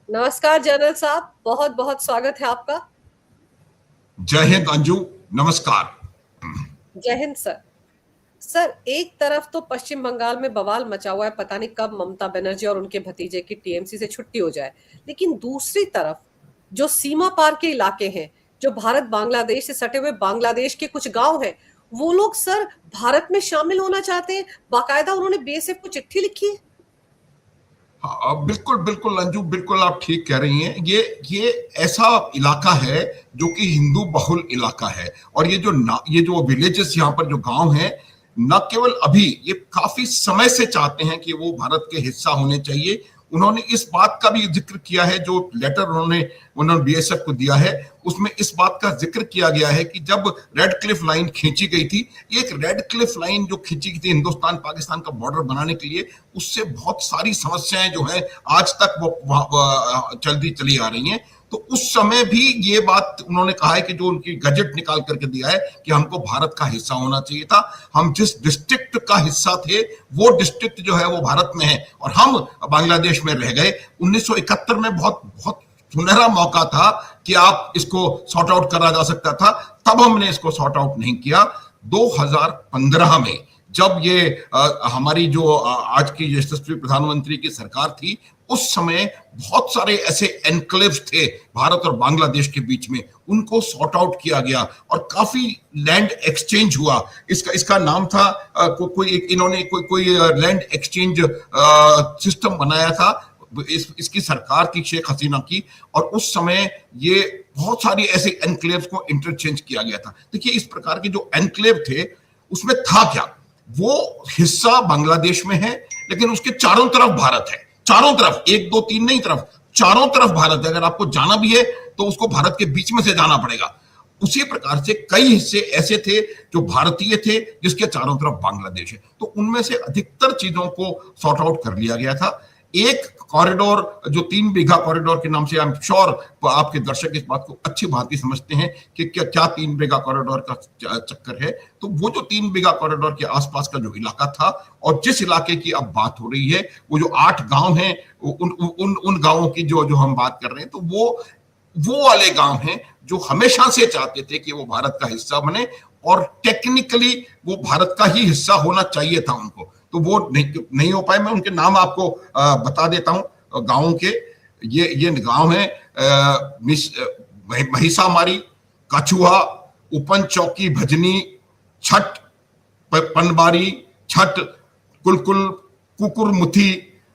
नमस्कार जनरल साहब, बहुत बहुत स्वागत है आपका। जय हिंद अंजू, नमस्कार। जय हिंद सर। सर, एक तरफ तो पश्चिम बंगाल में बवाल मचा हुआ है, पता नहीं कब ममता बनर्जी और उनके भतीजे की टीएमसी से छुट्टी हो जाए। लेकिन दूसरी तरफ जो सीमा पार के इलाके हैं, जो भारत बांग्लादेश से सटे हुए बांग्लादेश के कुछ गांव हैं, वो लोग सर भारत में शामिल होना चाहते हैं। बाकायदा उन्होंने बीएसएफ को चिट्ठी लिखी है। हाँ, बिल्कुल बिल्कुल अंजू, बिल्कुल आप ठीक कह रही हैं। ये ऐसा इलाका है जो कि हिंदू बहुल इलाका है, और ये जो विलेजेस, यहाँ पर जो गांव हैं, न केवल अभी, ये काफी समय से चाहते हैं कि वो भारत के हिस्सा होने चाहिए। उन्होंने इस बात का भी जिक्र किया है, जो लेटर उन्होंने बीएसएफ को दिया है, उसमें इस बात का जिक्र किया गया है कि जब रेड क्लिफ लाइन खींची गई थी, एक रेड क्लिफ लाइन जो खींची गई थी हिंदुस्तान पाकिस्तान का बॉर्डर बनाने के लिए, उससे बहुत सारी समस्याएं जो है आज तक वो चलती चली आ रही हैं। तो उस समय भी ये बात उन्होंने कहा है कि जो उनकी गजट निकाल करके दिया है कि हमको भारत का हिस्सा होना चाहिए था। हम जिस डिस्ट्रिक्ट का हिस्सा थे, वो डिस्ट्रिक्ट जो है वो भारत में है, और हम बांग्लादेश में रह गए। 1971 में बहुत बहुत सुनहरा मौका था कि आप इसको सॉर्ट आउट करा जा सकता था, तब हमने इसको सॉर्ट आउट नहीं किया। 2015 में जब ये हमारी जो आज की यशस्वी प्रधानमंत्री की सरकार थी, उस समय बहुत सारे ऐसे एनक्लेव्स थे भारत और बांग्लादेश के बीच में, उनको सॉर्ट आउट किया गया और काफी लैंड एक्सचेंज हुआ। इसका नाम था इन्होंने कोई लैंड एक्सचेंज सिस्टम बनाया था। इसकी सरकार थी शेख हसीना की, और उस समय ये बहुत सारी ऐसे एनक्लेव्स को इंटरचेंज किया गया था। देखिए, इस प्रकार के जो एनक्लेव थे, उसमें था क्या, वो हिस्सा बांग्लादेश में है, लेकिन उसके चारों तरफ भारत है। चारों तरफ, एक दो तीन नहीं, तरफ चारों तरफ भारत है। अगर आपको जाना भी है तो उसको भारत के बीच में से जाना पड़ेगा। उसी प्रकार से कई हिस्से ऐसे थे जो भारतीय थे, जिसके चारों तरफ बांग्लादेश है। तो उनमें से अधिकतर चीजों को सॉर्ट आउट कर लिया गया था। एक कॉरिडोर, जो 3 बीघा कॉरिडोर के नाम से, आई एम श्योर आपके दर्शक इस बात को अच्छी भांति समझते हैं कि क्या 3 बीघा कॉरिडोर का चक्कर है। तो वो जो 3 बीघा कॉरिडोर के आसपास का जो इलाका था, और जिस इलाके की अब बात हो रही है, वो जो 8 गांव हैं, उन गांवों की जो हम बात कर रहे हैं, तो वो वाले गांव हैं जो हमेशा से चाहते थे कि वो भारत का हिस्सा बने, और टेक्निकली वो भारत का ही हिस्सा होना चाहिए था उनको। तो वो नहीं हो पाए। मैं उनके नाम आपको बता देता हूं गांवों के। ये गांव है महिसामारी, कछुआ, उपन चौकी, भजनी, छठ, पनबारी, छठ, कुलकुल, कुकुरमुथी,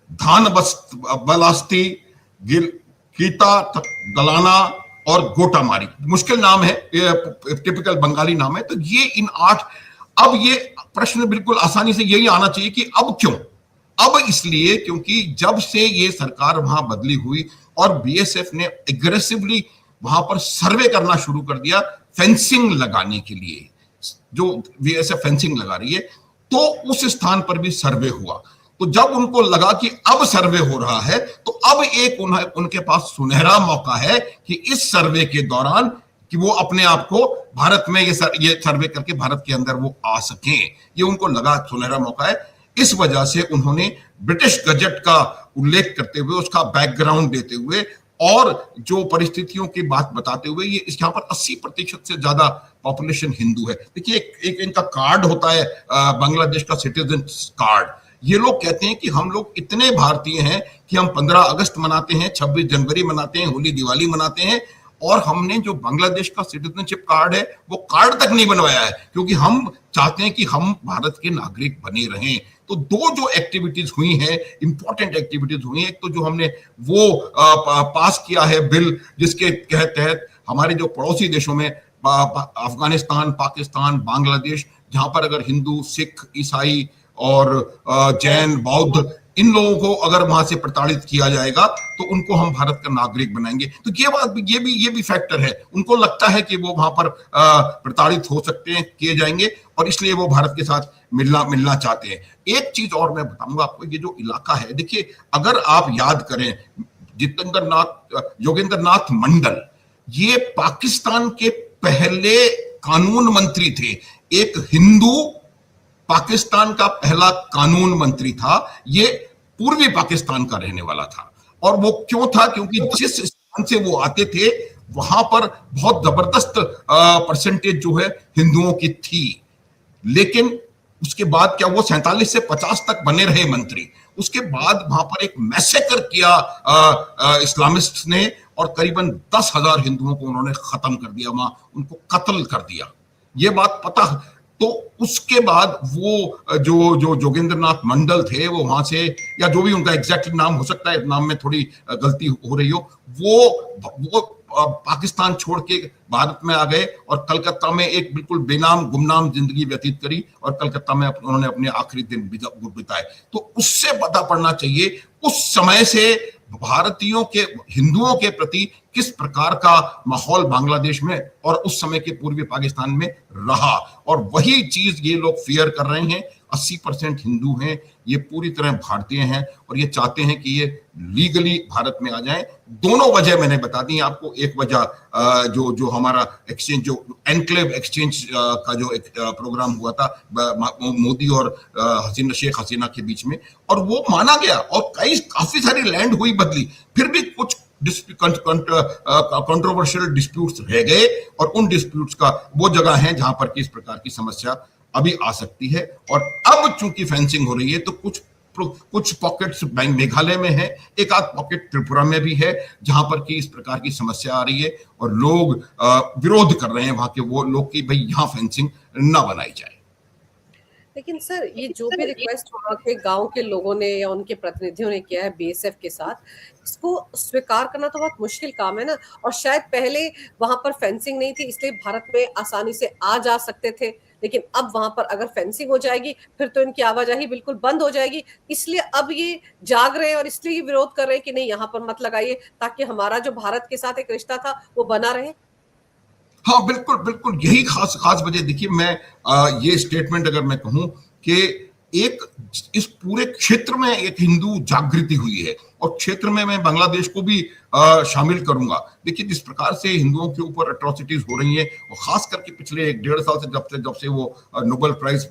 धान बलास्ती, कीता, दलाना और गोटामारी। मुश्किल नाम है, टिपिकल बंगाली नाम है। तो ये इन 8, अब ये प्रश्न बिल्कुल आसानी से यही आना चाहिए कि अब क्यों? अब इसलिए क्योंकि जब से ये सरकार वहां बदली हुई और बीएसएफ ने एग्रेसिवली वहां पर सर्वे करना शुरू कर दिया, फेंसिंग लगाने के लिए, जो बीएसएफ फेंसिंग लगा रही है, तो उस स्थान पर भी सर्वे हुआ। तो जब उनको लगा कि अब सर्वे हो रहा है, तो अब एक उनके पास सुनहरा मौका है कि इस सर्वे के दौरान कि वो अपने आप को भारत में ये सर्वे करके भारत के अंदर वो आ सकें। ये उनको लगा सुनहरा मौका है। इस वजह से उन्होंने ब्रिटिश गजट का उल्लेख करते हुए, उसका बैकग्राउंड देते हुए, और जो परिस्थितियों की बात बताते हुए, ये यहाँ पर 80% से ज्यादा पॉपुलेशन हिंदू है। देखिए, एक इनका कार्ड होता है, बांग्लादेश का सिटीजन कार्ड। ये लोग कहते हैं कि हम लोग इतने भारतीय हैं कि हम 15 अगस्त मनाते हैं, 26 जनवरी मनाते हैं, होली दिवाली मनाते हैं, और हमने जो बांग्लादेश का सिटीजनशिप कार्ड है, वो कार्ड तक नहीं बनवाया है, क्योंकि हम चाहते हैं कि हम भारत के नागरिक बने रहें। तो दो जो एक्टिविटीज हुई हैं, इंपॉर्टेंट एक्टिविटीज हुई हैं, एक तो जो हमने वो पास किया है बिल, जिसके तहत हमारे जो पड़ोसी देशों में अफगानिस्तान, पाकिस्तान, बांग्लादेश, जहां पर अगर हिंदू, सिख, ईसाई और जैन, बौद्ध, इन लोगों को अगर वहां से प्रताड़ित किया जाएगा तो उनको हम भारत का नागरिक बनाएंगे। तो ये भी फैक्टर है। उनको लगता है कि वो वहां पर प्रताड़ित हो सकते हैं, किए जाएंगे, और इसलिए वो भारत के साथ मिलना चाहते हैं। एक चीज और मैं बताऊंगा आपको, ये जो इलाका है, देखिए, अगर आप याद करें, योगेंद्र नाथ मंडल, ये पाकिस्तान के पहले कानून मंत्री थे। एक हिंदू पाकिस्तान का पहला कानून मंत्री था। ये पूर्वी पाकिस्तान का रहने वाला था, और वो क्यों था? क्योंकि जिस स्थान से वो आते थे वहां पर बहुत जबरदस्त परसेंटेज जो है हिंदुओं की थी। लेकिन उसके बाद क्या, वो 47 से 50 तक बने रहे मंत्री। उसके बाद वहां पर एक मैसेकर किया इस्लामिस्ट ने, और करीबन 10,000 हिंदुओं को उन्होंने खत्म कर दिया, वहां उनको कत्ल कर दिया। ये बात पता। तो उसके बाद वो जो जो जोगेंद्रनाथ मंडल थे, वो वहां से, या जो भी उनका एग्जैक्ट नाम हो सकता है, नाम में थोड़ी गलती हो रही हो, वो पाकिस्तान छोड़ के भारत में आ गए और कलकत्ता में एक बिल्कुल बेनाम गुमनाम जिंदगी व्यतीत करी, और कलकत्ता में उन्होंने अपने आखिरी दिन बिताए। तो उससे पता पड़ना चाहिए उस समय से भारतीयों के, हिंदुओं के प्रति किस प्रकार का माहौल बांग्लादेश में और उस समय के पूर्वी पाकिस्तान में रहा, और वही चीज ये लोग फियर कर रहे हैं। 80% हिंदू हैं, ये पूरी तरह भारतीय हैं, और ये चाहते हैं कि ये लीगली भारत में आ जाएं। दोनों वजह मैंने बता दी आपको। एक वजह जो जो हमारा एक्सचेंज, जो एनक्लेव एक्सचेंज का जो एक प्रोग्राम हुआ था मोदी और शेख हसीना के बीच में, और वो माना गया, और काफी सारी लैंड हुई बदली। फिर भी कुछ कंट्रोवर्शियल डिस्प्यूट्स रह गए, और उन डिस्प्यूट्स का वो जगह है जहां पर कि इस प्रकार की समस्या अभी आ सकती है। और अब चूंकि फेंसिंग हो रही है, तो कुछ पॉकेट्स मेघालय में है, एक आध पॉकेट त्रिपुरा में भी है, जहां पर कि इस प्रकार की समस्या आ रही है, और लोग विरोध कर रहे हैं वहां के वो लोग कि भाई यहां फेंसिंग ना बनाई जाए। लेकिन सर, ये जो भी रिक्वेस्ट वहाँ के गांव के लोगों ने या उनके प्रतिनिधियों ने किया है बीएसएफ के साथ, इसको स्वीकार करना तो बहुत मुश्किल काम है ना। और शायद पहले वहां पर फेंसिंग नहीं थी, इसलिए भारत में आसानी से आ जा सकते थे, लेकिन अब वहां पर अगर फेंसिंग हो जाएगी फिर तो इनकी आवाजाही बिल्कुल बंद हो जाएगी। इसलिए अब ये जाग रहे हैं और इसलिए ये विरोध कर रहे हैं कि नहीं, यहाँ पर मत लगाइए, ताकि हमारा जो भारत के साथ एक रिश्ता था वो बना रहे। हाँ, बिल्कुल बिल्कुल, यही खास खास वजह। देखिए, मैं ये स्टेटमेंट अगर मैं कहूं कि एक इस पूरे क्षेत्र में एक हिंदू जागृति हुई है, और क्षेत्र में मैं बांग्लादेश को भी शामिल करूंगा। देखिए, जिस प्रकार से हिंदुओं के ऊपर अट्रॉसिटीज हो रही हैं, और खास करके पिछले 1-1.5 साल से जब से वो नोबेल प्राइज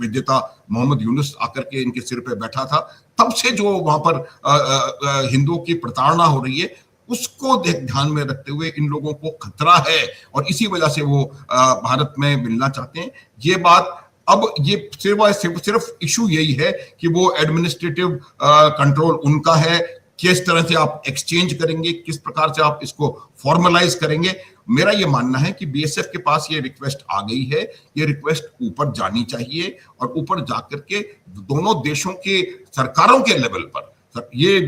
विजेता मोहम्मद यूनुस आकर के इनके सिर पे बैठा था, तब से जो वहां पर हिंदुओं की प्रताड़ना हो रही है, उसको ध्यान में रखते हुए इन लोगों को खतरा है, और इसी वजह से वो भारत में मिलना चाहते हैं। ये बात अब ये सिर्फ इशू यही है कि वो एडमिनिस्ट्रेटिव कंट्रोल उनका है, किस तरह से आप एक्सचेंज करेंगे, किस प्रकार से आप इसको फॉर्मलाइज करेंगे। मेरा ये मानना है कि बीएसएफ के पास ये रिक्वेस्ट आ गई है, ये रिक्वेस्ट ऊपर जानी चाहिए, और ऊपर जाकर के दोनों देशों के सरकारों के लेवल पर, ये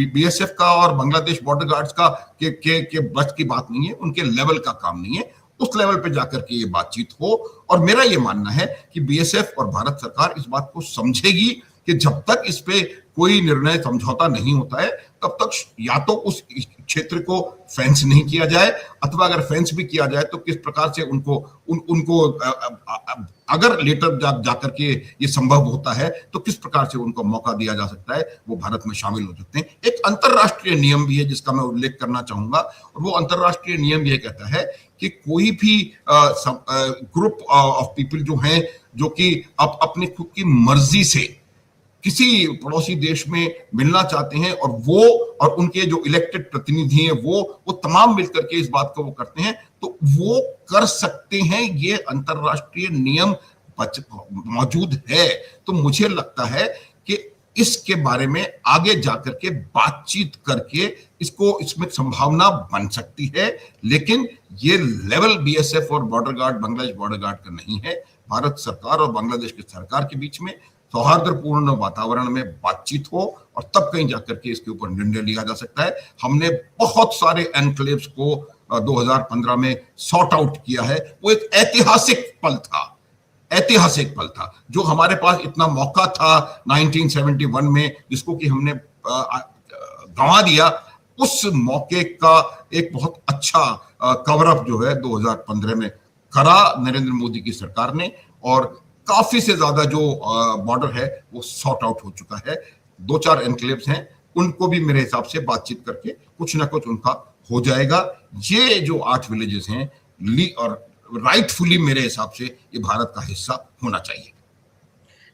बीएसएफ का और बांग्लादेश बॉर्डर गार्ड्स का के बस की बात नहीं है, उनके लेवल का काम नहीं है। उस लेवल पे जाकर के ये बातचीत हो, और मेरा ये मानना है कि बीएसएफ और भारत सरकार इस बात को समझेगी कि जब तक इस पे कोई निर्णय समझौता नहीं होता है, तब तक या तो उस क्षेत्र को फेंस नहीं किया जाए, अथवा अगर फेंस भी किया जाए तो किस प्रकार से उनको अगर लेटर जाकर के ये संभव होता है तो किस प्रकार से उनको मौका दिया जा सकता है, वो भारत में शामिल हो सकते हैं। एक अंतरराष्ट्रीय नियम भी है जिसका मैं उल्लेख करना चाहूंगा, और वो अंतरराष्ट्रीय नियम यह कहता है कि कोई भी ग्रुप ऑफ पीपल जो हैं, जो कि अपनी खुद की मर्जी से किसी पड़ोसी देश में मिलना चाहते हैं, और वो और उनके जो इलेक्टेड प्रतिनिधि हैं वो तमाम मिलकर के इस बात को वो करते हैं, तो वो कर सकते हैं। ये अंतरराष्ट्रीय नियम मौजूद है। तो मुझे लगता है कि इसके बारे में आगे जाकर के बातचीत करके इसमें संभावना बन सकती है, लेकिन ये लेवल बीएसएफ और border guard, Bangladesh border guard का नहीं है। भारत सरकार और बांग्लादेश की सरकार के बीच में सौहार्दपूर्ण वातावरण में बातचीत हो, और तब कहीं जाकर के इसके ऊपर निर्णय लिया जा सकता है। हमने बहुत सारे एनक्लेव्स को 2015 में सॉर्ट आउट किया है। वो एक ऐतिहासिक पल था जो हमारे पास इतना मौका था 1971 में, जिसको कि हमने गंवा दिया। उस मौके का एक बहुत अच्छा कवर अप जो है 2015 में करा नरेंद्र मोदी की सरकार ने, और काफी से ज्यादा जो बॉर्डर है वो सॉर्ट आउट हो चुका है। 2-4 एनक्लेव्स हैं, उनको भी मेरे हिसाब से बातचीत करके कुछ ना कुछ उनका हो जाएगा। ये जो 8 विलेजेस हैं और राइटफुली मेरे हिसाब से ये भारत का हिस्सा होना चाहिए।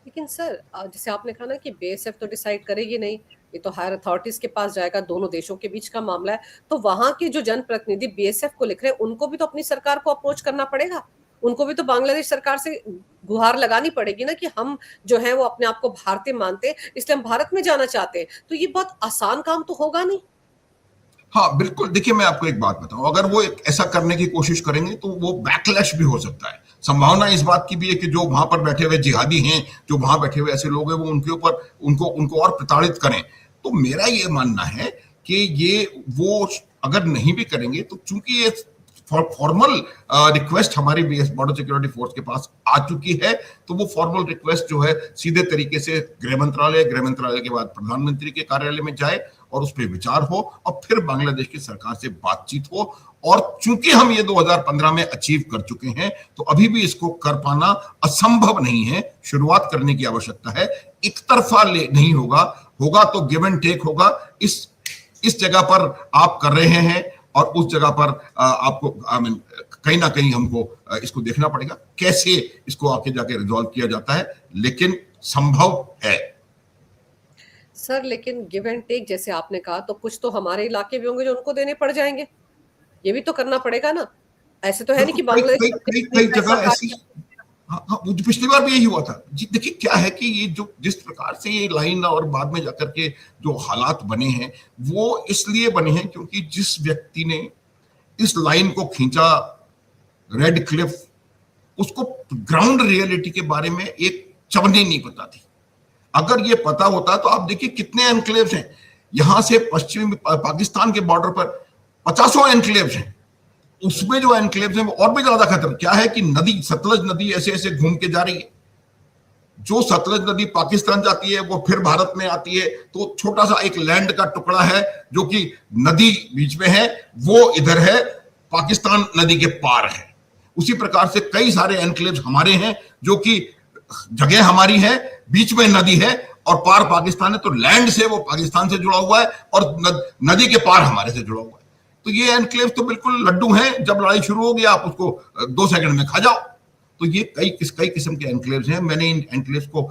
लेकिन सर, जैसे आपने कहा ना कि बीएसएफ तो डिसाइड करेगी नहीं, ये तो हायर अथॉरिटीज के पास जाएगा, दोनों देशों के बीच का मामला है। तो वहां के जो जनप्रतिनिधि बीएसएफ को लिख रहे हैं, उनको भी तो अपनी सरकार को अप्रोच करना पड़ेगा। उनको भी तो बांग्लादेश सरकार से गुहार लगानी पड़ेगी ना कि हम जो है वो अपने आप को भारतीय मानते हैं, इसलिए हम भारत में जाना चाहते हैं। तो ये बहुत आसान काम तो होगा नहीं। हाँ बिल्कुल, देखिए मैं आपको एक बात बताऊं, अगर वो ऐसा करने की कोशिश करेंगे तो वो बैकलैश भी हो सकता है। संभावना इस बात की भी है कि जो वहां पर बैठे हुए जिहादी हैं, जो वहां बैठे हुए ऐसे लोग हैं, वो उनके ऊपर उनको उनको और प्रताड़ित करें। तो मेरा ये मानना है कि ये वो अगर नहीं भी करेंगे तो चूंकि ये फॉर्मल रिक्वेस्ट हमारी बीएस बॉर्डर सिक्योरिटी फोर्स के पास आ चुकी है, तो वो फॉर्मल रिक्वेस्ट जो है सीधे तरीके से गृह मंत्रालय के बाद प्रधानमंत्री के कार्यालय में जाए और उस पर विचार हो और फिर बांग्लादेश की सरकार से बातचीत हो। और चूंकि हम ये 2015 में अचीव कर चुके हैं, तो अभी भी इसको कर पाना असंभव नहीं है। शुरुआत करने की आवश्यकता है, एक तरफा नहीं होगा, होगा तो गिव एंड टेक होगा। इस जगह पर आप कर रहे हैं और उस जगह पर आपको कहीं ना कहीं हमको इसको देखना पड़ेगा कैसे इसको आके जाके रिजॉल्व किया जाता है, लेकिन संभव है। सर लेकिन गिव एंड टेक जैसे आपने कहा, तो कुछ तो हमारे इलाके भी होंगे जो उनको देने पड़ जाएंगे। ये भी तो करना पड़ेगा ना। ऐसे तो है नहीं कि बांग्लादेश कई जगह ऐसी। हाँ हाँ, वो पिछली बार भी यही हुआ था जी। देखिए क्या है कि ये जो जिस प्रकार से ये लाइन और बाद में जाकर के जो हालात बने हैं, वो इसलिए बने हैं क्योंकि जिस व्यक्ति ने इस लाइन को खींचा, रेड क्लिफ, उसको ग्राउंड रियलिटी के बारे में एक चवन्नी नहीं पता थी। अगर ये पता होता तो आप देखिए कितने एनक्लेव्स हैं यहां से पश्चिमी पाकिस्तान के बॉर्डर पर, 50 एनक्लेव्स हैं। उसमें जो एनक्लेव्स हैं वो और भी ज्यादा खतरा। क्या है कि नदी, सतलज नदी ऐसे ऐसे घूम के जा रही है। जो सतलज नदी पाकिस्तान जाती है वो फिर भारत में आती है। तो छोटा सा एक लैंड का टुकड़ा है जो कि नदी बीच में है, वो इधर है, पाकिस्तान नदी के पार है। उसी प्रकार से कई सारे एनक्लेव्स हमारे हैं जो कि जगह हमारी है, बीच में नदी है और पार पाकिस्तान है। तो लैंड से वो पाकिस्तान से जुड़ा हुआ है और नदी के पार हमारे से जुड़ा हुआ है। तो ये एनक्लेव तो बिल्कुल लड्डू हैं, जब लड़ाई शुरू होगी आप उसको 2 सेकंड में खा जाओ। तो ये कई किस्म के एनक्लेव्स हैं। मैंने इन एनक्लेव्स को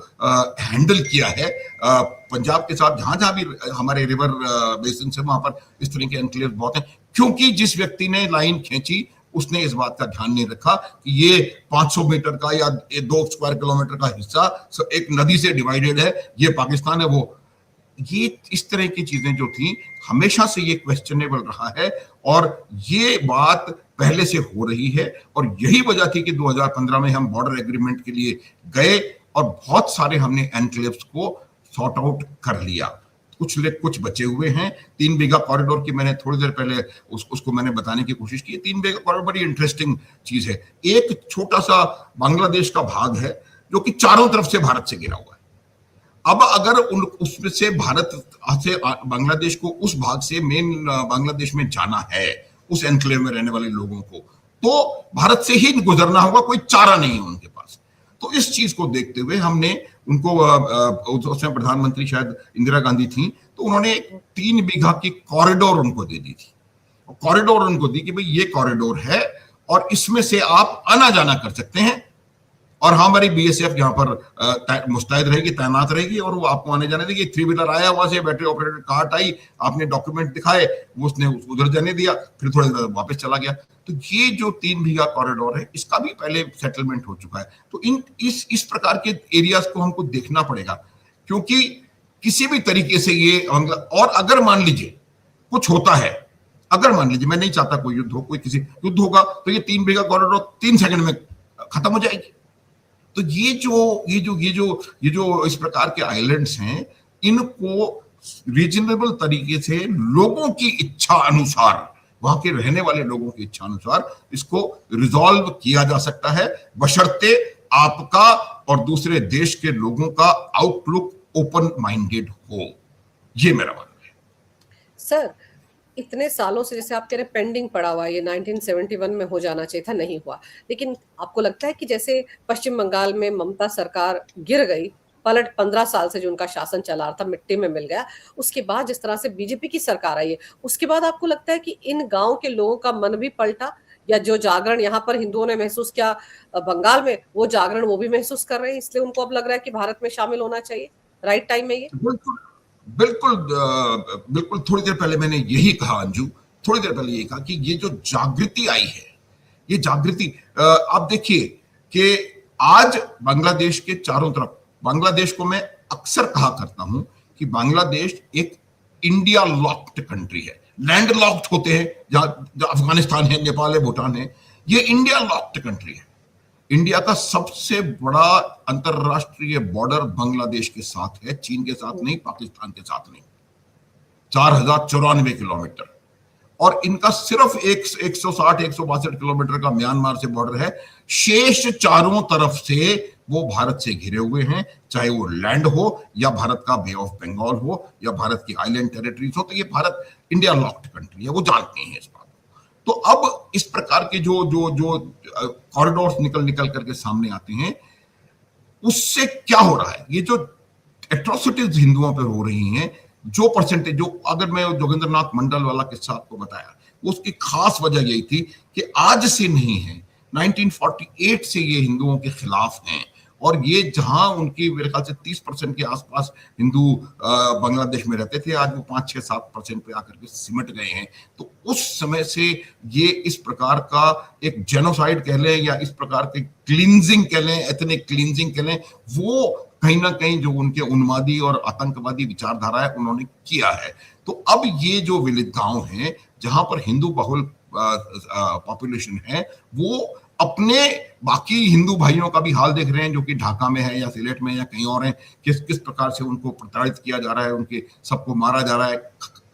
हैंडल किया है पंजाब के साथ, जहां जहां भी हमारे रिवर बेसिन से, वहां पर इस तरह के एनक्लेव्स बहुत हैं। क्योंकि जिस व्यक्ति ने लाइन खींची उसने इस बात का ध्यान नहीं रखा कि ये 500 मीटर का या 2 स्क्वायर किलोमीटर का हिस्सा एक नदी से डिवाइडेड है, ये पाकिस्तान है। वो ये इस तरह की चीजें जो थी, हमेशा से ये क्वेश्चनेबल रहा है और ये बात पहले से हो रही है। और यही वजह थी कि 2015 में हम बॉर्डर एग्रीमेंट के लिए गए और बहुत सारे हमने एनक्लेव्स को सॉर्ट आउट कर लिया। कुछ बचे हुए हैं। 3 बीघा कॉरिडोर की मैंने थोड़ी देर पहले उसको मैंने बताने की कोशिश की। 3 बीघा कॉरिडोर बड़ी इंटरेस्टिंग चीज है। एक छोटा सा बांग्लादेश का भाग है जो कि चारों तरफ से भारत से घिरा हुआ है। अब अगर उसमें से भारत से बांग्लादेश को उस भाग से मेन बांग्लादेश में जाना है, उस एनक्लेव में रहने वाले लोगों को, तो भारत से ही गुजरना होगा, कोई चारा नहीं है उनके पास। तो इस चीज को देखते हुए हमने उनको, उसमें प्रधानमंत्री शायद इंदिरा गांधी थी, तो उन्होंने 3 बीघा की कॉरिडोर उनको दे दी थी। कॉरिडोर उनको दी कि भाई ये कॉरिडोर है और इसमें से आप आना जाना कर सकते हैं और हमारी बीएसएफ यहाँ पर मुस्तैद रहेगी, तैनात रहेगी और वो आपको आने जाने देगी। 3 व्हीलर आया, वहां से बैटरी ऑपरेटेड कार्ट आई, आपने डॉक्यूमेंट दिखाए, वो उसने उधर जाने दिया, फिर थोड़ी देर वापस चला गया। तो ये जो 3 बीघा कॉरिडोर है, इसका भी पहले सेटलमेंट हो चुका है। तो इस प्रकार के एरियाज को हमको देखना पड़ेगा, क्योंकि किसी भी तरीके से ये, और अगर मान लीजिए कुछ होता है, अगर मान लीजिए, मैं नहीं चाहता कोई युद्ध हो, कोई किसी युद्ध होगा तो ये 3 बीघा कॉरिडोर 3 सेकंड में खत्म हो जाएगी। तो ये जो इस प्रकार के आइलैंड्स हैं, इनको रीजनेबल तरीके से लोगों की इच्छा अनुसार, वहां के रहने वाले लोगों की इच्छा अनुसार इसको रिजॉल्व किया जा सकता है, बशर्ते आपका और दूसरे देश के लोगों का आउटलुक ओपन माइंडेड हो। ये मेरा मानना है। सर इतने सालों से, जैसे आप कह रहे पेंडिंग पड़ा हुआ, ये 1971 में हो जाना चाहिए था, नहीं हुआ। लेकिन आपको लगता है कि जैसे पश्चिम बंगाल में ममता सरकार गिर गई, पलट 15 साल से जो उनका शासन चला रहा था मिट्टी में मिल गया, उसके बाद जिस तरह से बीजेपी की सरकार आई है, उसके बाद आपको लगता है कि इन गांव के लोगों का मन भी पलटा, या जो जागरण यहाँ पर हिंदुओं ने महसूस किया बंगाल में, वो जागरण वो भी महसूस कर रहे हैं, इसलिए उनको अब लग रहा है कि भारत में शामिल होना चाहिए? राइट टाइम है ये? बिल्कुल बिल्कुल बिल्कुल थोड़ी देर पहले मैंने यही कहा अंजू, थोड़ी देर पहले यही कहा कि ये जो जागृति आई है, ये जागृति आप देखिए कि आज बांग्लादेश के चारों तरफ, बांग्लादेश को मैं अक्सर कहा करता हूं कि बांग्लादेश एक इंडिया लॉक्ड कंट्री है। लैंड लॉक्ड होते हैं जहां अफगानिस्तान है, नेपाल है, भूटान है, ये इंडिया लॉक्ड कंट्री है। इंडिया का सबसे बड़ा अंतरराष्ट्रीय बॉर्डर बांग्लादेश के साथ है, चीन के साथ नहीं, पाकिस्तान के साथ नहीं, 4094 किलोमीटर। और इनका सिर्फ 160-162 किलोमीटर का म्यांमार से बॉर्डर है। शेष चारों तरफ से वो भारत से घिरे हुए हैं, चाहे वो लैंड हो या भारत का बे ऑफ बंगाल हो या भारत की आइलैंड टेरिटरीज हो। तो ये भारत इंडिया लॉक्ड कंट्री है, वो जानते हैं इस बात को। तो अब इस प्रकार के जो जो जो कॉरिडोर्स निकल निकल करके सामने आते हैं, उससे क्या हो रहा है, ये जो एट्रोसिटीज हिंदुओं पर हो रही हैं, जो परसेंटेज, जो अगर मैं जोगिंद्रनाथ मंडल वाला किस्सा आपको बताया, उसकी खास वजह यही थी कि आज से नहीं है, 1948 से ये हिंदुओं के खिलाफ हैं। और ये जहां उनकी मेरे ख्याल से 30% के आसपास हिंदू बांग्लादेश में रहते थे, आज वो 5-6-7% पे आकर के सिमट गए हैं। तो उस समय से ये इस प्रकार का एक जेनोसाइड कह लें या इस प्रकार के क्लींजिंग कह लें, एथनिक क्लींजिंग कह लें, वो कहीं ना कहीं जो उनके उन्मादी और आतंकवादी विचारधारा है उन्होंने किया है। तो अब ये जो विलित गांव हैं जहां पर हिंदू बहुल पॉपुलेशन है, वो अपने बाकी हिंदू भाइयों का भी हाल देख रहे हैं जो कि ढाका में है या सिलेट में या कहीं और हैं, किस किस प्रकार से उनको प्रताड़ित किया जा रहा है, उनके सबको मारा जा रहा है,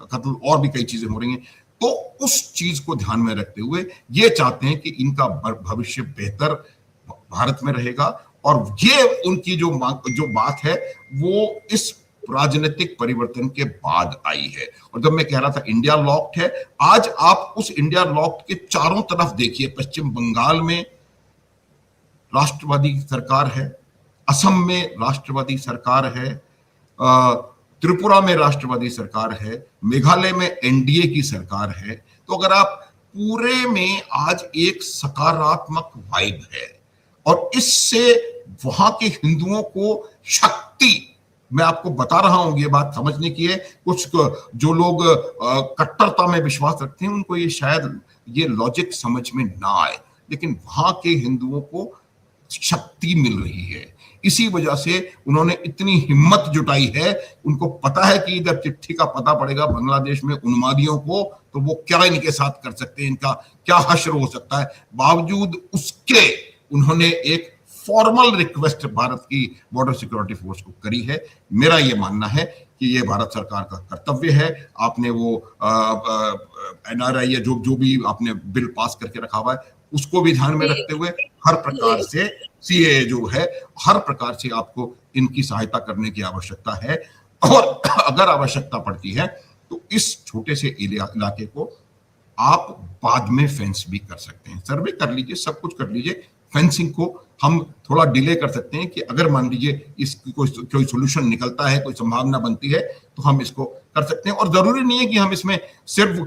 कत्ल और भी कई चीजें हो रही हैं। तो उस चीज को ध्यान में रखते हुए ये चाहते हैं कि इनका भविष्य बेहतर भारत में रहेगा। और ये उनकी जो बात है वो इस राजनीतिक परिवर्तन के बाद आई है। और जब मैं कह रहा था इंडिया लॉक्ड है, आज आप उस इंडिया लॉक्ड के चारों तरफ देखिए, पश्चिम बंगाल में राष्ट्रवादी सरकार है, असम में राष्ट्रवादी सरकार है, त्रिपुरा में राष्ट्रवादी सरकार है, मेघालय में एनडीए की सरकार है। तो अगर आप पूरे में आज एक सकारात्मक वाइब है और इससे वहां के हिंदुओं को शक्ति, मैं आपको बता रहा हूं, ये बात समझने की है। कुछ जो लोग कट्टरता में विश्वास रखते हैं उनको ये शायद ये लॉजिक समझ में ना आए, लेकिन वहां के हिंदुओं को शक्ति मिल रही है। इसी वजह से उन्होंने इतनी हिम्मत जुटाई है। उनको पता है कि इधर चिट्ठी का पता पड़ेगा बांग्लादेश में उन्मादियों को, तो वो क्या इनके साथ कर सकते हैं, इनका क्या हश्र हो सकता है। बावजूद उसके उन्होंने एक फॉर्मल रिक्वेस्ट भारत की बॉर्डर सिक्योरिटी फोर्स को करी है। मेरा ये मानना है कि ये भारत सरकार का कर्तव्य है। आपने वो एनआरआई या जो भी आपने बिल पास करके रखा हुआ है, उसको भी ध्यान में रखते हुए हर प्रकार से सीएए जो है, हर प्रकार से आपको इनकी सहायता करने की आवश्यकता है। और अगर आवश्यकता पड़ती है तो इस छोटे से इलाके को आप बाद में फेंस भी कर सकते हैं। सर्वे कर लीजिए, सब कुछ कर लीजिए। फेंसिंग को हम थोड़ा डिले कर सकते हैं कि अगर मान लीजिए इसकी कोई सोल्यूशन निकलता है, कोई संभावना बनती है, तो हम इसको कर सकते हैं। और जरूरी नहीं है कि हम इसमें सिर्फ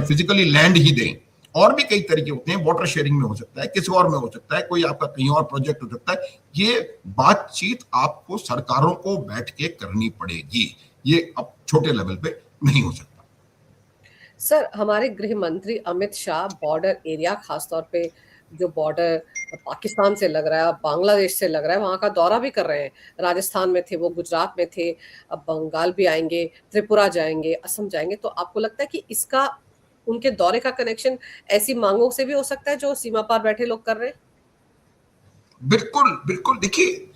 फिजिकली लैंड ही दें, और भी कई तरीके होते हैं। वाटर शेयरिंग में हो सकता है, किसी और में हो सकता है, कोई आपका कहीं और प्रोजेक्ट हो सकता है। ये बातचीत आपको सरकारों को बैठ के करनी पड़ेगी, ये अब छोटे लेवल पे नहीं हो सकता। सर, हमारे गृह मंत्री अमित शाह बॉर्डर एरिया, खासतौर पे जो बॉर्डर पाकिस्तान से लग रहा है, बांग्लादेश से लग रहा है, वहां का दौरा भी कर रहे हैं। राजस्थान में थे वो, गुजरात में थे, अब बंगाल भी आएंगे, त्रिपुरा जाएंगे, असम जाएंगे। तो आपको लगता है कि इसका, उनके दौरे का कनेक्शन ऐसी मांगों से भी हो सकता है जो सीमा पार बैठे लोग कर रहे हैं? बिल्कुल बिल्कुल। देखिए,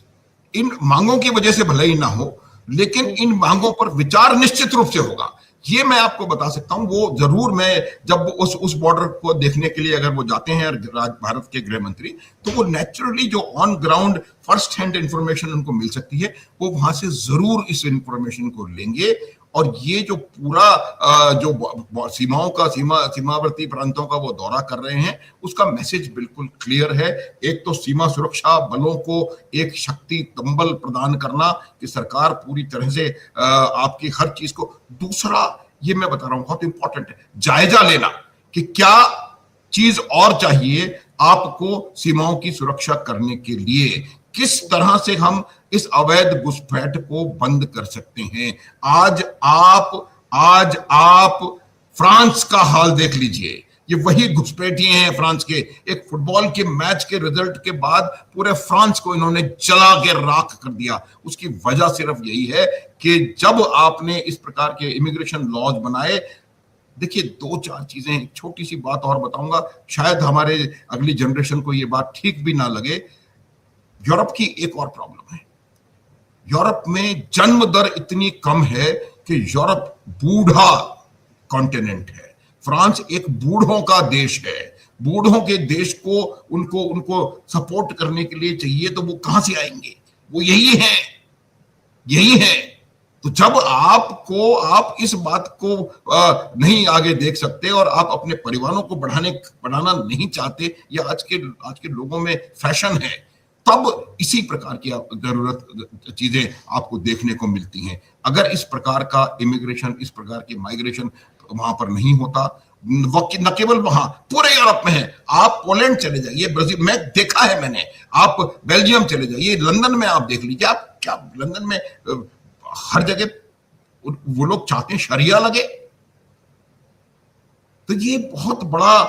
इन मांगों की वजह से भले ही ना हो, लेकिन इन मांगों पर विचार निश्चित रूप से होगा। ये मैं आपको बता सकता हूं। वो जरूर, मैं जब उस बॉर्डर को देखने के लिए अगर वो जाते हैं भारत के गृह मंत्री, तो वो नेचुरली जो on ground first hand information उनको मिल सकती है, वो वहां से जरूर इस इंफॉर्मेशन को लेंगे। और ये जो पूरा जो सीमाओं का सीमावर्ती प्रांतों का वो दौरा कर रहे हैं, उसका मैसेज बिल्कुल क्लियर है। एक तो सीमा सुरक्षा बलों को एक शक्ति तंबल प्रदान करना कि सरकार पूरी तरह से आपकी हर चीज को। दूसरा, ये मैं बता रहा हूं, बहुत इंपॉर्टेंट है, जायजा लेना कि क्या चीज और चाहिए आपको सीमाओं की सुरक्षा करने के लिए किस तरह से हम इस अवैध घुसपैठ को बंद कर सकते हैं। आज आप फ्रांस का हाल देख लीजिए, ये वही घुसपैठिए हैं फ्रांस के। एक फुटबॉल के मैच के रिजल्ट के बाद पूरे फ्रांस को इन्होंने जला के राख कर दिया। उसकी वजह सिर्फ यही है कि जब आपने इस प्रकार के इमिग्रेशन लॉज बनाए, देखिए दो चार चीजें, एक छोटी सी बात और बताऊंगा, शायद हमारे अगली जनरेशन को ये बात ठीक भी ना लगे। यूरोप की एक और प्रॉब्लम है, यूरोप में जन्म दर इतनी कम है कि यूरोप बूढ़ा कॉन्टिनेंट है। फ्रांस एक बूढ़ों का देश है। बूढ़ों के देश को उनको सपोर्ट करने के लिए चाहिए, तो वो कहां से आएंगे? वो यही है। तो जब आप इस बात को नहीं आगे देख सकते और आप अपने परिवारों को बढ़ाना नहीं चाहते, या आज के लोगों में फैशन है, तब इसी प्रकार की जरूरत चीजें आपको देखने को मिलती हैं। अगर इस प्रकार का इमिग्रेशन, इस प्रकार की माइग्रेशन वहां पर नहीं होता, न केवल वहां, पूरे यूरोप में है। आप पोलैंड चले जाइए, ब्राजील में देखा है मैंने, आप बेल्जियम चले जाइए, लंदन में आप देख लीजिए, आप क्या लंदन में हर जगह वो लोग चाहते हैं शरिया लगे। तो ये बहुत बड़ा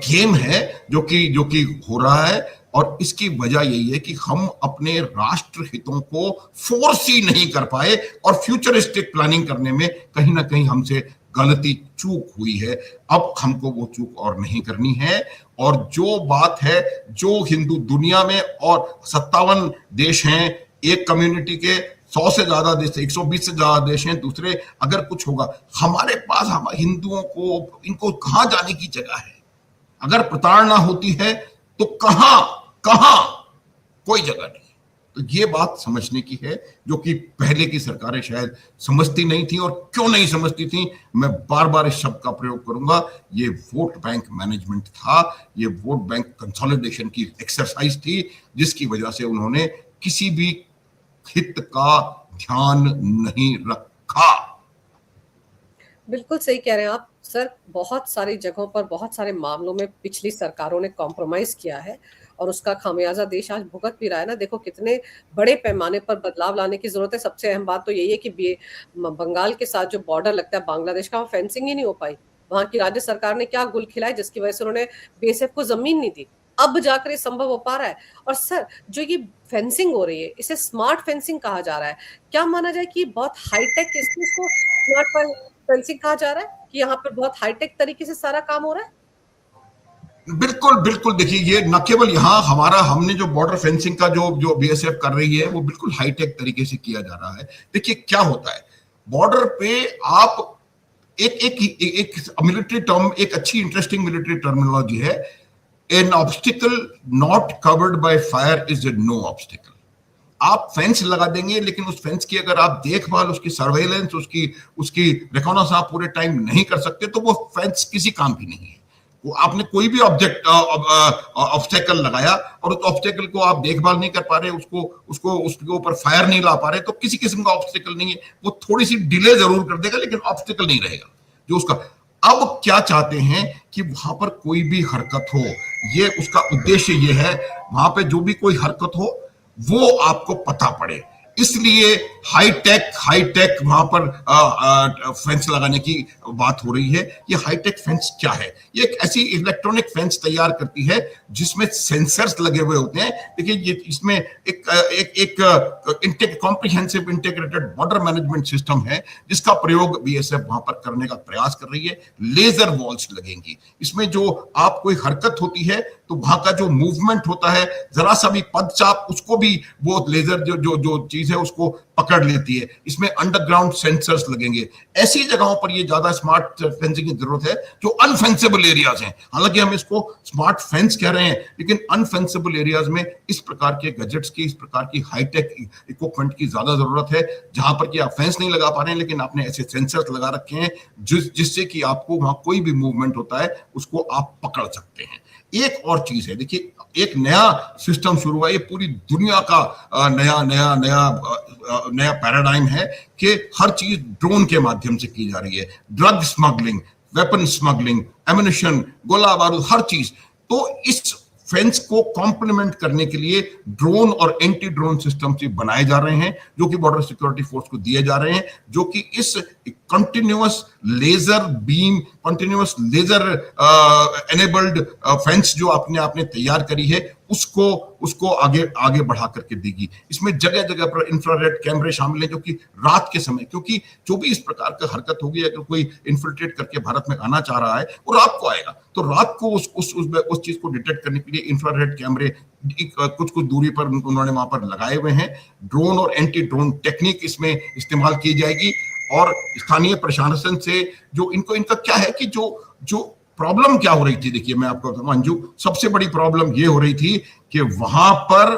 गेम है जो कि हो रहा है, और इसकी वजह यही है कि हम अपने राष्ट्र हितों को फोर्स ही नहीं कर पाए, और फ्यूचरिस्टिक प्लानिंग करने में कहीं ना कहीं हमसे गलती चूक हुई है। अब हमको वो चूक और नहीं करनी है। और जो बात है, जो हिंदू दुनिया में और 57 देश हैं, एक कम्युनिटी के 100 से ज्यादा देश, 120 से ज्यादा देश हैं, दूसरे, अगर कुछ होगा हमारे पास, हम हिंदुओं को, इनको कहां जाने की जगह है? अगर प्रताड़ना होती है तो कहां कोई जगह नहीं। तो ये बात समझने की है, जो कि पहले की सरकारें शायद समझती नहीं थी। और क्यों नहीं समझती थी, मैं बार बार इस शब्द का प्रयोग करूंगा, ये वोट बैंक मैनेजमेंट था, ये वोट बैंक कंसोलिडेशन की एक्सरसाइज थी, जिसकी वजह से उन्होंने किसी भी हित का ध्यान नहीं रखा। बिल्कुल सही कह रहे हैं आप सर। बहुत सारी जगहों पर, बहुत सारे मामलों में पिछली सरकारों ने कॉम्प्रोमाइज किया है, और उसका खामियाजा देश आज भुगत भी रहा है ना। देखो कितने बड़े पैमाने पर बदलाव लाने की जरूरत है। सबसे अहम बात तो यही है कि बंगाल के साथ जो बॉर्डर लगता है बांग्लादेश का, वहाँ फेंसिंग ही नहीं हो पाई। वहां की राज्य सरकार ने क्या गुल खिलाए, जिसकी वजह से उन्होंने बीएसएफ को जमीन नहीं दी। अब जाकर ये संभव हो पा रहा है। और सर, जो ये फेंसिंग हो रही है, इसे स्मार्ट फेंसिंग कहा जा रहा है। क्या माना जाए कि बहुत हाईटेक, इसको स्मार्ट फेंसिंग कहा जा रहा है कि यहाँ पर बहुत हाईटेक तरीके से सारा काम हो रहा है? बिल्कुल देखिए, ये न केवल यहाँ हमने जो बॉर्डर फेंसिंग का जो बीएसएफ कर रही है, वो बिल्कुल हाईटेक तरीके से किया जा रहा है। देखिए क्या होता है बॉर्डर पे, आप एक मिलिट्री टर्म, एक अच्छी इंटरेस्टिंग मिलिट्री टर्मिनोलॉजी है, an obstacle not covered by fire is a no obstacle. आप फेंस लगा देंगे, लेकिन उस फेंस की अगर आप देखभाल, उसकी सर्वेलेंस, उसकी रिकॉग्निशन आप पूरे टाइम नहीं कर सकते, तो वो फेंस किसी काम की नहीं है। वो आपने कोई भी ऑब्स्टेकल लगाया और उस ऑब्स्टेकल को आप देखभाल नहीं कर पा रहे, उसके ऊपर फायर नहीं ला पा रहे, तो किसी किस्म का ऑब्स्टेकल नहीं है। वो थोड़ी सी डिले जरूर कर देगा, लेकिन ऑब्स्टेकल नहीं रहेगा जो उसका। अब क्या चाहते हैं कि वहां पर कोई भी हरकत हो, ये उसका उद्देश्य ये है, वहां पे जो भी कोई हरकत हो वो आपको पता पड़े। इसलिए हाईटेक वहां पर फेंस लगाने की बात हो रही है। ये हाईटेक फेंस क्या है? ये एक ऐसी इलेक्ट्रॉनिक फेंस तैयार करती है जिसमें सेंसर्स लगे हुए होते हैं। देखिए, ये इसमें एक comprehensive integrated border management system है, जिसका प्रयोग बीएसएफ वहां पर करने का प्रयास कर रही है। लेजर वॉल्स लगेंगी इसमें, जो आप कोई हरकत होती है तो वहां का जो मूवमेंट होता है, जरा सा भी पदचाप, उसको भी वो लेजर जो चीज है उसको पकड़ लेती है। इसमें अंडरग्राउंड सेंसर्स लगेंगे। ऐसी जगहों पर ये ज्यादा स्मार्ट फेंसिंग की जरूरत है जो अनफेंसेबल एरियाज हैं। हालांकि हम इसको स्मार्ट फेंस कह रहे हैं, लेकिन अनफेंसेबल एरियाज में इस प्रकार के गैजेट्स की, इस प्रकार की हाईटेक इक्विपमेंट की ज्यादा जरूरत है, जहां पर कि आप फेंस नहीं लगा पा रहे हैं, लेकिन आपने ऐसे सेंसर्स लगा रखे हैं जिससे कि आपको वहां कोई भी मूवमेंट होता है उसको आप पकड़ सकते हैं। एक और चीज है, देखिए, एक नया सिस्टम शुरू हुआ, ये पूरी दुनिया का नया पैराडाइम है कि हर चीज ड्रोन के माध्यम से की जा रही है। Drug smuggling, weapon smuggling, ammunition, गोला बारूद, हर चीज। तो इस फेंस को कॉम्प्लीमेंट करने के लिए ड्रोन और एंटी ड्रोन सिस्टम से बनाए जा रहे हैं, जो कि बॉर्डर सिक्योरिटी फोर्स को दिए जा रहे हैं, जो कि इस continuous laser beam, continuous laser enabled fence जो आपने तैयार करी है, उसको आगे बढ़ा करके देगी। इसमें जगह जगह पर इंफ्रारेड कैमरे शामिल हैं, जो कि रात के समय, क्योंकि जो भी इस प्रकार का हरकत होगी, अगर कोई इन्फिल्ट्रेट करके भारत में आना चाह रहा है वो रात को आएगा, तो रात को उस चीज को डिटेक्ट करने के लिए इंफ्रारेड कैमरे कुछ दूरी पर उन्होंने वहां पर लगाए हुए हैं। ड्रोन और एंटी ड्रोन टेक्निक इसमें इस्तेमाल की जाएगी। और स्थानीय प्रशासन से जो इनका क्या है कि जो प्रॉब्लम क्या हो रही थी, देखिए मैं आपको बताऊं अंजू, सबसे बड़ी प्रॉब्लम ये हो रही थी कि वहां पर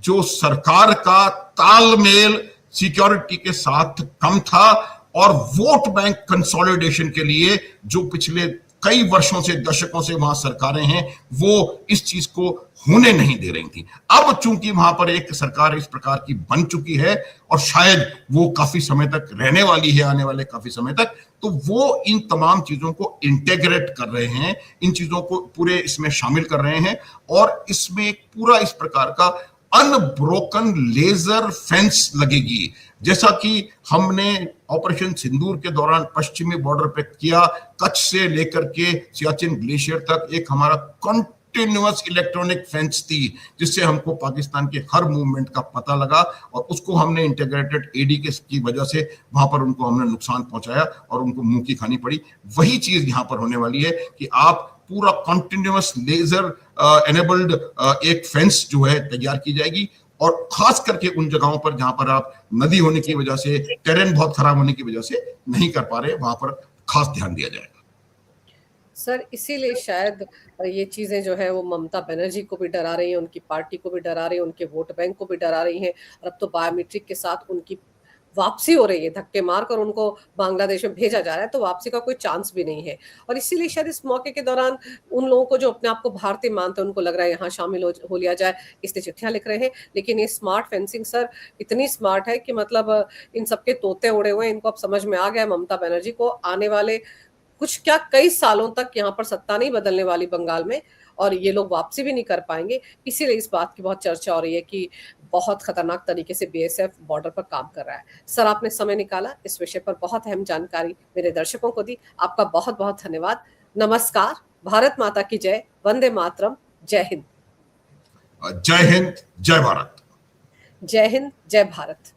जो सरकार का तालमेल सिक्योरिटी के साथ कम था, और वोट बैंक कंसोलिडेशन के लिए जो पिछले कई वर्षों से, दशकों से वहां सरकारें हैं, वो इस चीज को होने नहीं दे रही थी। अब चूंकि वहां पर एक सरकार इस प्रकार की बन चुकी है, और शायद वो काफी समय तक रहने वाली है, आने वाले काफी समय तक, तो वो इन तमाम चीजों को इंटेग्रेट कर रहे हैं, इन चीजों को पूरे इसमें शामिल कर रहे हैं, और इसमें एक पूरा इस प्रकार का अनब्रोकन लेजर फेंस लगेगी, जैसा कि हमने ऑपरेशन सिंदूर के दौरान पश्चिमी बॉर्डर पे किया। कच्छ से लेकर के सियाचिन ग्लेशियर तक एक हमारा कंटिन्यूअस इलेक्ट्रॉनिक फेंस थी, जिससे हमको पाकिस्तान के हर मूवमेंट का पता लगा, और उसको हमने इंटीग्रेटेड एडी की वजह से वहां पर उनको हमने नुकसान पहुंचाया और उनको मुंह की खानी पड़ी। वही चीज यहां पर होने वाली है कि आप पूरा कंटिन्यूअस लेजर एनेबल्ड एक फेंस जो है तैयार की जाएगी, और खास करके उन जगहों पर जहां पर आप नदी होने की वजह से, टेरेन बहुत खराब होने की वजह से नहीं कर पा रहे, वहां पर खास ध्यान दिया जाएगा। सर, इसीलिए शायद ये चीजें जो है वो ममता बनर्जी को भी डरा रही हैं, उनकी पार्टी को भी डरा रही है, उनके वोट बैंक को भी डरा रही हैं, और अब तो बायोमेट्रिक के साथ उनकी वापसी हो रही है, धक्के मारकर उनको बांग्लादेश में भेजा जा रहा है, तो वापसी का कोई चांस भी नहीं है। और इसीलिए शायद इस मौके के दौरान उन लोगों को जो अपने आप को भारतीय मानते हैं, उनको लग रहा है यहाँ शामिल हो लिया जाए, इसलिए चिट्ठियां लिख रहे हैं। लेकिन ये स्मार्ट फेंसिंग सर इतनी स्मार्ट है कि मतलब इन सबके तोते उड़े हुए हैं। इनको अब समझ में आ गया ममता बनर्जी को, आने वाले कुछ क्या कई सालों तक यहाँ पर सत्ता नहीं बदलने वाली बंगाल में, और ये लोग वापसी भी नहीं कर पाएंगे। इसीलिए इस बात की बहुत चर्चा हो रही है कि बहुत खतरनाक तरीके से बीएसएफ बॉर्डर पर काम कर रहा है। सर, आपने समय निकाला, इस विषय पर बहुत अहम जानकारी मेरे दर्शकों को दी, आपका बहुत बहुत धन्यवाद। नमस्कार, भारत माता की जय, वंदे मातरम, जय हिंद। जय हिंद, जय भारत। जय हिंद, जय भारत।